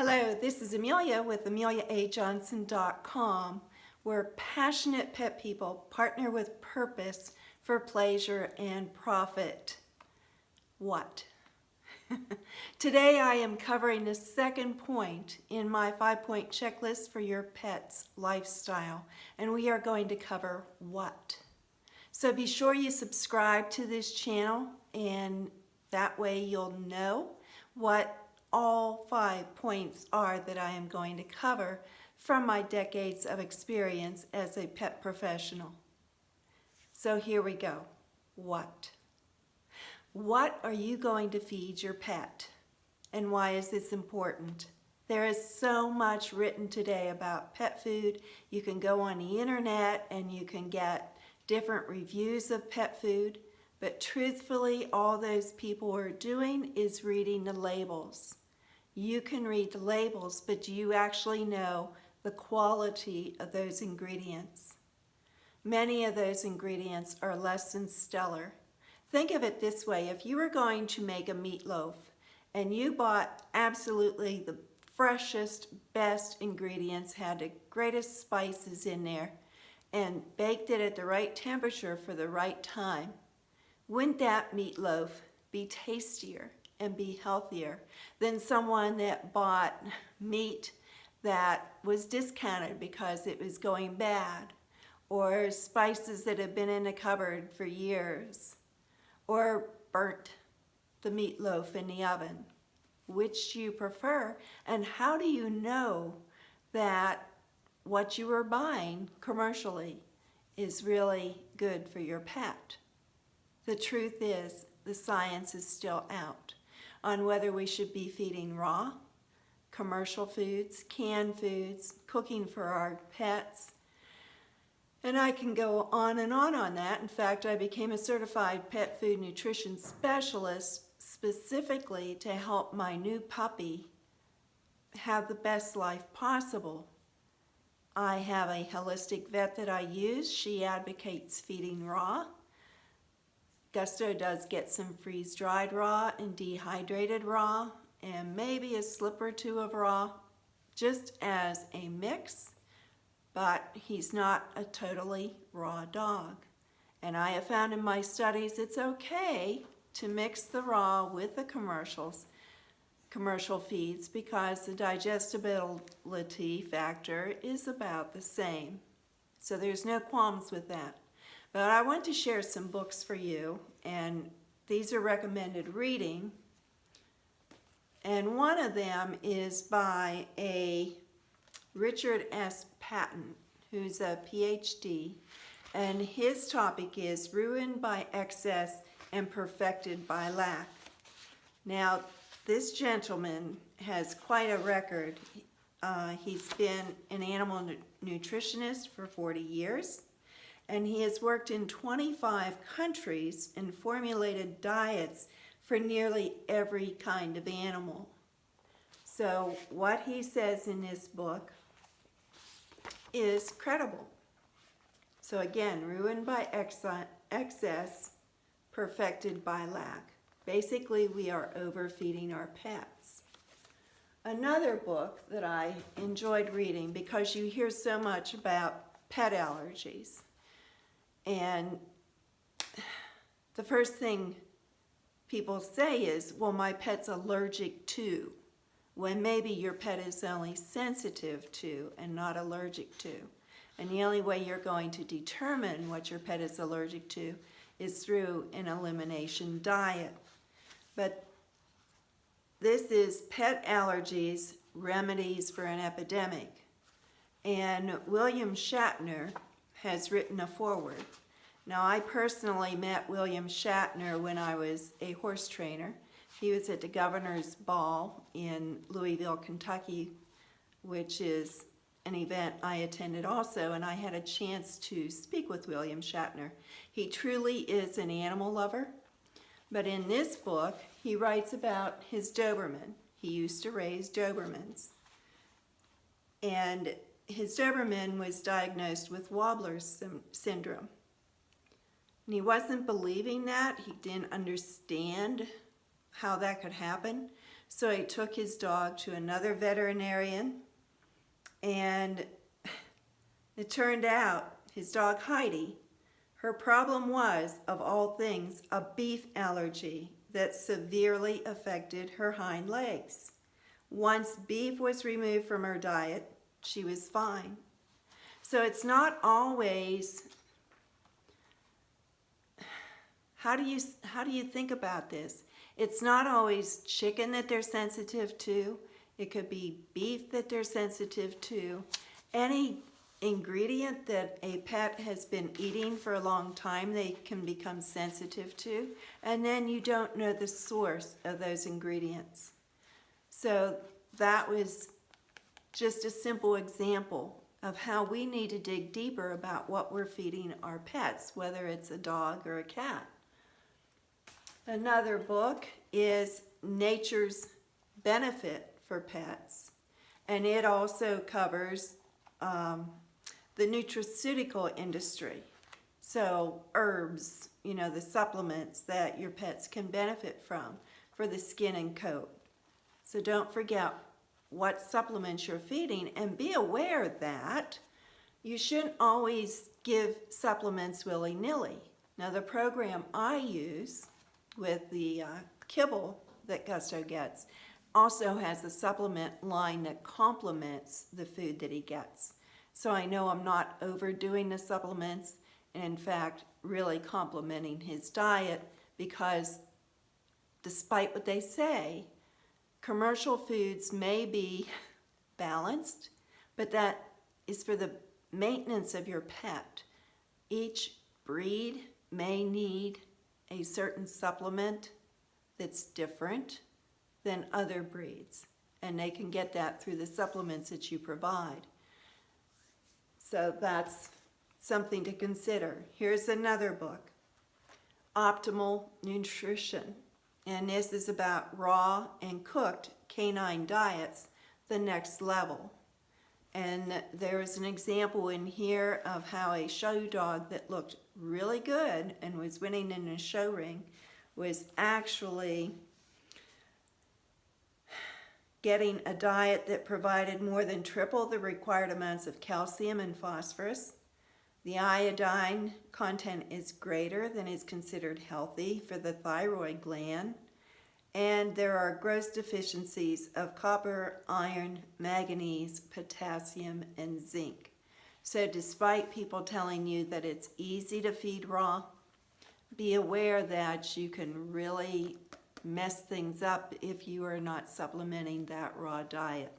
Hello, this is Amelia with AmeliaAJohnson.com, where passionate pet people partner with purpose for pleasure and profit. What? Today I am covering the second point in my 5-point checklist for your pet's lifestyle, and we are going to cover what. So be sure you subscribe to this channel, and that way you'll know what all 5 points are that I am going to cover from my decades of experience as a pet professional. So here we go. What? What are you going to feed your pet? And why is this important? There is so much written today about pet food. You can go on the internet and you can get different reviews of pet food. But truthfully, all those people are doing is reading the labels. You can read the labels, but do you actually know the quality of those ingredients? Many of those ingredients are less than stellar. Think of it this way: if you were going to make a meatloaf and you bought absolutely the freshest, best ingredients, had the greatest spices in there, and baked it at the right temperature for the right time, wouldn't that meatloaf be tastier and be healthier than someone that bought meat that was discounted because it was going bad, or spices that had been in the cupboard for years, or burnt the meatloaf in the oven? Which do you prefer, and how do you know that what you are buying commercially is really good for your pet? The truth is, the science is still out on whether we should be feeding raw, commercial foods, canned foods, cooking for our pets. And I can go on and on that. In fact, I became a certified pet food nutrition specialist specifically to help my new puppy have the best life possible. I have a holistic vet that I use. She advocates feeding raw. Gusto does get some freeze-dried raw and dehydrated raw, and maybe a slip or two of raw, just as a mix, but he's not a totally raw dog. And I have found in my studies it's okay to mix the raw with the commercial feeds, because the digestibility factor is about the same. So there's no qualms with that. But I want to share some books for you, and these are recommended reading. And one of them is by a Richard S. Patton, who's a PhD, and his topic is Ruined by Excess and Perfected by Lack. Now, this gentleman has quite a record. He's been an animal nutritionist for 40 years. And he has worked in 25 countries and formulated diets for nearly every kind of animal. So what he says in this book is credible. So again, ruined by excess, perfected by lack. Basically, we are overfeeding our pets. Another book that I enjoyed reading, because you hear so much about pet allergies. And the first thing people say is, well, my pet's allergic to, when maybe your pet is only sensitive to and not allergic to. And the only way you're going to determine what your pet is allergic to is through an elimination diet. But this is Pet Allergies, Remedies for an Epidemic. And William Shatner has written a foreword. Now, I personally met William Shatner when I was a horse trainer. He was at the Governor's Ball in Louisville, Kentucky, which is an event I attended also, and I had a chance to speak with William Shatner. He truly is an animal lover, but in this book, he writes about his Doberman. He used to raise Dobermans. And his Doberman was diagnosed with Wobbler's syndrome. And he wasn't believing that. He didn't understand how that could happen. So he took his dog to another veterinarian, and it turned out his dog Heidi, her problem was, of all things, a beef allergy that severely affected her hind legs. Once beef was removed from her diet, she was fine. So it's not always, how do you think about this? It's not always chicken that they're sensitive to. It could be beef that they're sensitive to. Any ingredient that a pet has been eating for a long time, they can become sensitive to, and then you don't know the source of those ingredients. So that was just a simple example of how we need to dig deeper about what we're feeding our pets, whether it's a dog or a cat. Another book is Nature's Benefit for Pets, and it also covers the nutraceutical industry. So herbs, the supplements that your pets can benefit from for the skin and coat. So don't forget what supplements you're feeding, and be aware that you shouldn't always give supplements willy-nilly. Now the program I use with the kibble that Gusto gets also has a supplement line that complements the food that he gets. So I know I'm not overdoing the supplements, and in fact really complementing his diet, because despite what they say, commercial foods may be balanced, but that is for the maintenance of your pet. Each breed may need a certain supplement that's different than other breeds, and they can get that through the supplements that you provide. So that's something to consider. Here's another book, Optimal Nutrition. And this is about raw and cooked canine diets, the next level. And there is an example in here of how a show dog that looked really good and was winning in a show ring was actually getting a diet that provided more than triple the required amounts of calcium and phosphorus. The iodine content is greater than is considered healthy for the thyroid gland. And there are gross deficiencies of copper, iron, manganese, potassium, and zinc. So despite people telling you that it's easy to feed raw, be aware that you can really mess things up if you are not supplementing that raw diet.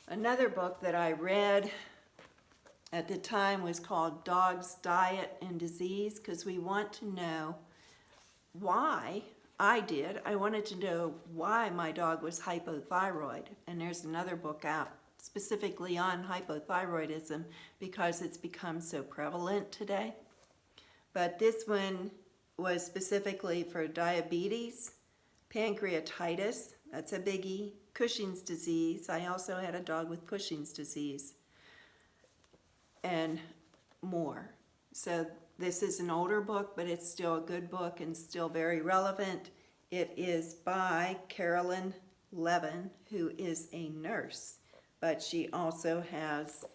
Another book that I read at the time was called Dog's Diet and Disease, because we want to know why. I wanted to know why my dog was hypothyroid, and there's another book out specifically on hypothyroidism because it's become so prevalent today. But this one was specifically for diabetes, pancreatitis, that's a biggie, Cushing's disease. I also had a dog with Cushing's disease, and more. So this is an older book, but it's still a good book and still very relevant. It is by Carolyn Levin, who is a nurse, but she also has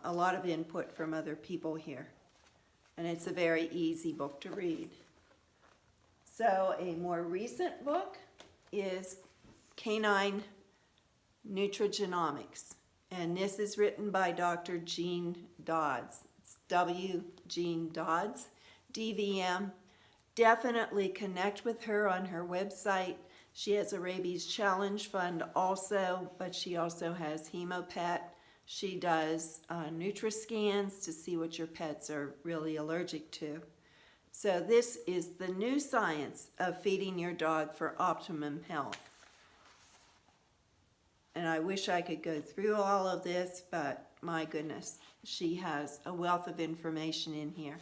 a lot of input from other people here. And it's a very easy book to read. So a more recent book is Canine Nutrigenomics. And this is written by Dr. Jean Dodds. It's W. Jean Dodds, DVM. Definitely connect with her on her website. She has a Rabies Challenge Fund also, but she also has HemoPet. She does Nutriscans to see what your pets are really allergic to. So this is the new science of feeding your dog for optimum health. And I wish I could go through all of this, but my goodness, she has a wealth of information in here.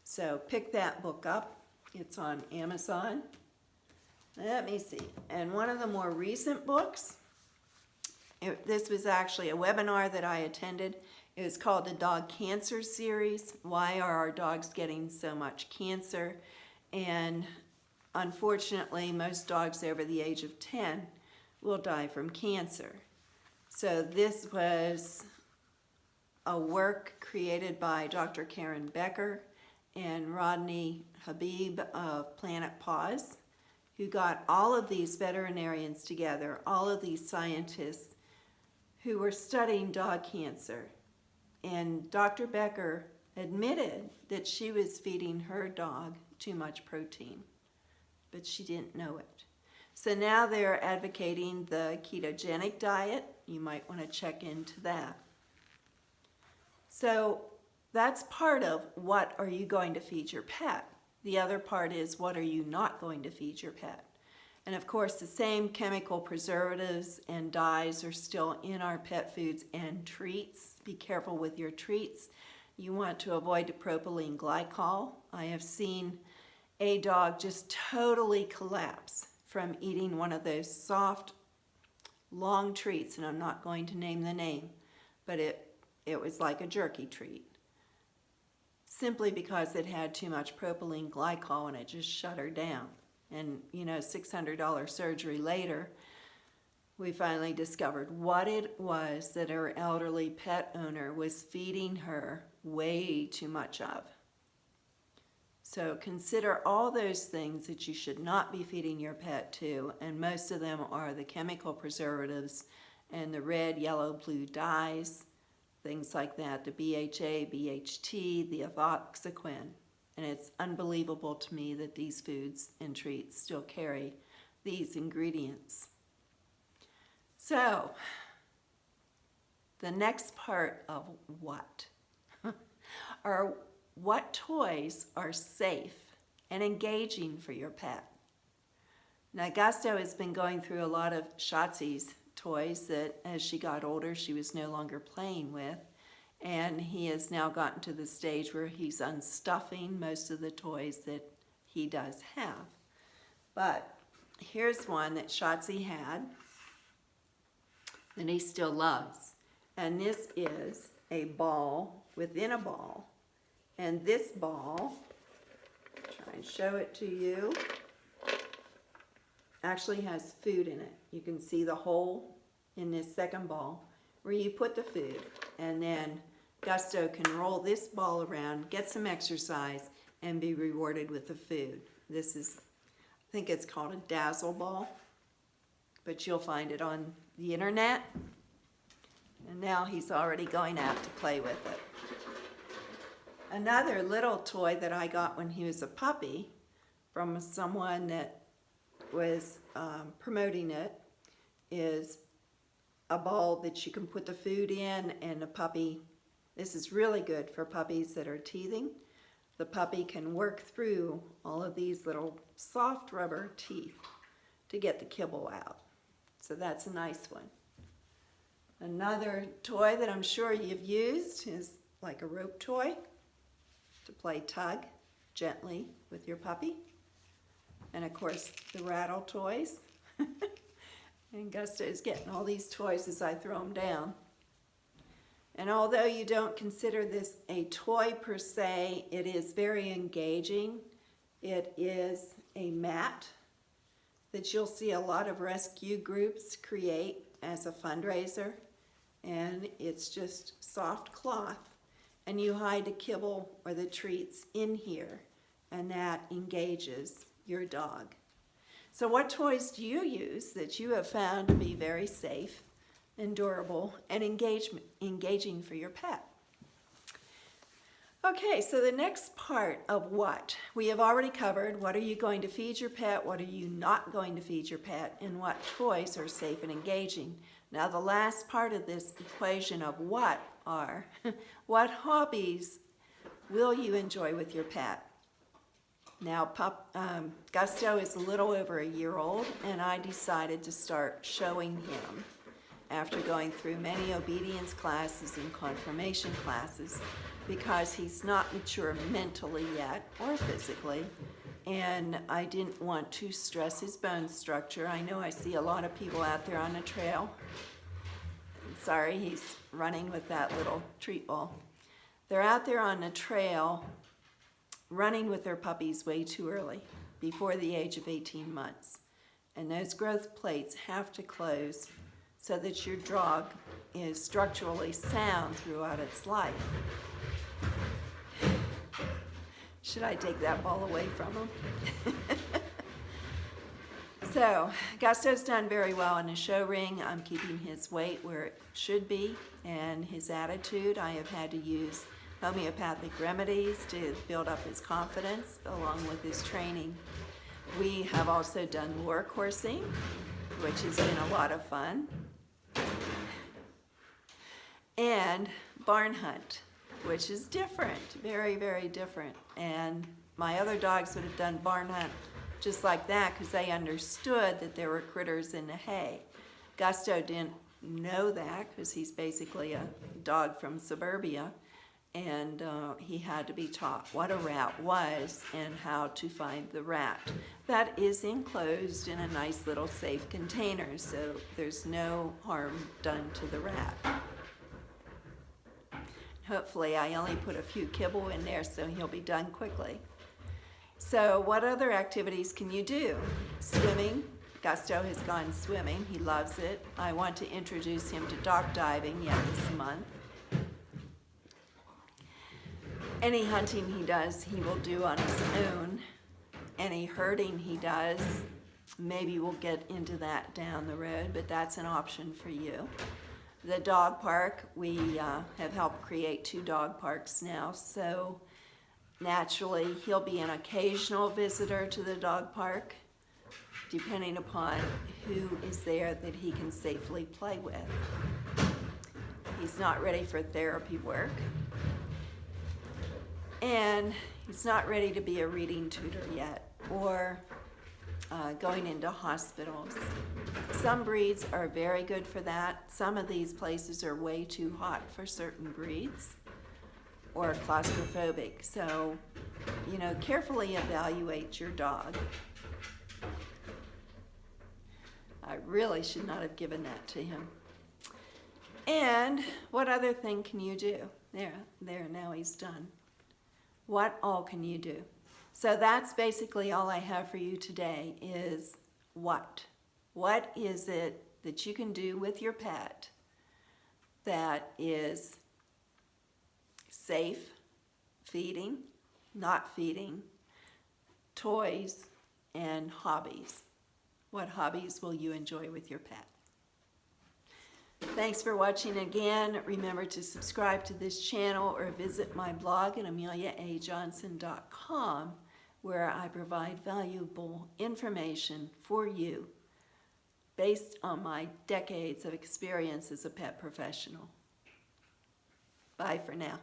So pick that book up. It's on Amazon. Let me see. And one of the more recent books, this was actually a webinar that I attended. It was called the Dog Cancer Series. Why are our dogs getting so much cancer? And unfortunately, most dogs over the age of 10 will die from cancer. So this was a work created by Dr. Karen Becker and Rodney Habib of Planet Paws, who got all of these veterinarians together, all of these scientists who were studying dog cancer. And Dr. Becker admitted that she was feeding her dog too much protein, but she didn't know it. So now they're advocating the ketogenic diet. You might want to check into that. So that's part of what are you going to feed your pet. The other part is what are you not going to feed your pet. And of course the same chemical preservatives and dyes are still in our pet foods and treats. Be careful with your treats. You want to avoid the propylene glycol. I have seen a dog just totally collapse from eating one of those soft, long treats, and I'm not going to name the name, but it was like a jerky treat, simply because it had too much propylene glycol and it just shut her down. And you know, $600 surgery later, we finally discovered what it was that her elderly pet owner was feeding her way too much of. So consider all those things that you should not be feeding your pet to, and most of them are the chemical preservatives and the red, yellow, blue dyes, things like that, the BHA, BHT, the avoxaquin. And it's unbelievable to me that these foods and treats still carry these ingredients. So, the next part of what are what toys are safe and engaging for your pet. Now, Gusto has been going through a lot of Shotzi's toys that as she got older she was no longer playing with, and he has now gotten to the stage where he's unstuffing most of the toys that he does have. But here's one that Shotzi had and he still loves, and this is a ball within a ball. And this ball, try and show it to you, actually has food in it. You can see the hole in this second ball where you put the food, and then Gusto can roll this ball around, get some exercise, and be rewarded with the food. This is, I think it's called a dazzle ball, but you'll find it on the internet. And now he's already going out to play with it. Another little toy that I got when he was a puppy from someone that was promoting it is a ball that you can put the food in, and a puppy, this is really good for puppies that are teething. The puppy can work through all of these little soft rubber teeth to get the kibble out. So that's a nice one. Another toy that I'm sure you've used is like a rope toy to play tug gently with your puppy. And of course the rattle toys. And Gusto is getting all these toys as I throw them down. And although you don't consider this a toy per se, it is very engaging. It is a mat that you'll see a lot of rescue groups create as a fundraiser. And it's just soft cloth. And you hide the kibble or the treats in here, and that engages your dog. So what toys do you use that you have found to be very safe and durable and engaging for your pet? Okay, so the next part of what we have already covered: what are you going to feed your pet, what are you not going to feed your pet, and what toys are safe and engaging. Now the last part of this equation of what are, what hobbies will you enjoy with your pet? Now Gusto is a little over a year old, and I decided to start showing him after going through many obedience classes and confirmation classes, because he's not mature mentally yet or physically, and I didn't want to stress his bone structure. I know I see a lot of people out there on the trail. Sorry, he's running with that little treat ball. They're out there on the trail running with their puppies way too early. before the age of 18 months. And those growth plates have to close so that your dog is structurally sound throughout its life. Should I take that ball away from him? So, Gusto's done very well in the show ring. I'm keeping his weight where it should be, and his attitude. I have had to use homeopathic remedies to build up his confidence along with his training. We have also done lure coursing, which has been a lot of fun, and barn hunt, which is different, very, very different. And my other dogs would have done barn hunt just like that because they understood that there were critters in the hay. Gusto didn't know that because he's basically a dog from suburbia, and he had to be taught what a rat was and how to find the rat. That is enclosed in a nice little safe container, so there's no harm done to the rat. Hopefully I only put a few kibble in there so he'll be done quickly. So what other activities can you do? Swimming. Gusto has gone swimming. He loves it. I want to introduce him to dock diving yet this month. Any hunting he does, he will do on his own. Any herding he does, maybe we'll get into that down the road, but that's an option for you. The dog park, we have helped create 2 dog parks now, so naturally he'll be an occasional visitor to the dog park, depending upon who is there that he can safely play with. He's not ready for therapy work, and he's not ready to be a reading tutor yet, or going into hospitals. Some breeds are very good for that. Some of these places are way too hot for certain breeds or claustrophobic. So, carefully evaluate your dog. I really should not have given that to him. And what other thing can you do? There, now he's done. What all can you do? So that's basically all I have for you today is what? What is it that you can do with your pet that is safe, feeding, not feeding, toys, and hobbies? What hobbies will you enjoy with your pet? Thanks for watching again. Remember to subscribe to this channel or visit my blog at ameliaajohnson.com, where I provide valuable information for you based on my decades of experience as a pet professional. Bye for now.